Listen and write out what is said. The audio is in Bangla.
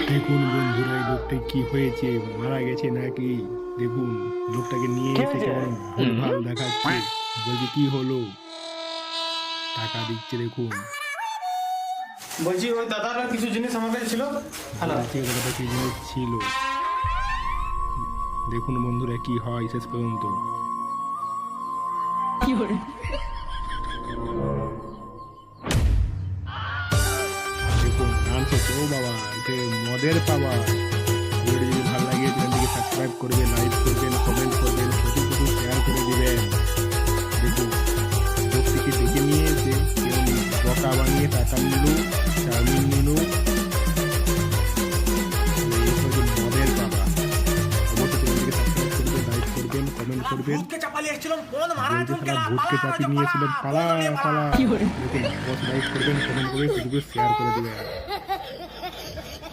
দেখুন বন্ধুরা, এই লোকটা কি হয়েছে, মারা গেছে নাকি? দেখুন লোকটাকে নিয়ে এসে কেমন ভুলভাল দেখাচ্ছে, বলছে কি হলো, টাকা দিচ্ছে দেখুন। বলছি ওই দাদার কিছু জিনিস আমার কাছে ছিল। হ্যালো, বলছে ওর কাছে কি জিনিস ছিল। দেখুন বন্ধুরা কি হয় শেষ পর্যন্ত। দেখুন ডান্স হচ্ছে। ও বাবা, এটা মদের পাওয়া। ভিডিওটি যদি ভালো লাগে চ্যানেলটিকে সাবস্ক্রাইব করবেন, লাইক করবেন, কমেন্ট করবেন, প্রচুর প্রচুর শেয়ার করে দিবেন। দেখুন লোকটিকে ডেকে নিয়ে এসে কেউ বকা বানিয়ে টাকা নিল, চাউমিন নিল। এই হচ্ছে মদের বাবা। অবশ্যই চ্যানেলটিকে সাবস্ক্রাইব করবেন, লাইক করবেন, কমেন্ট করবেন। বলছে সারা ভূতকে চাপিয়ে নিয়েছিলেন, পালা পালা। দেখুন অবশ্যই লাইক করবেন, কমেন্ট করবেন, প্রচুর শেয়ার করে দিবেন।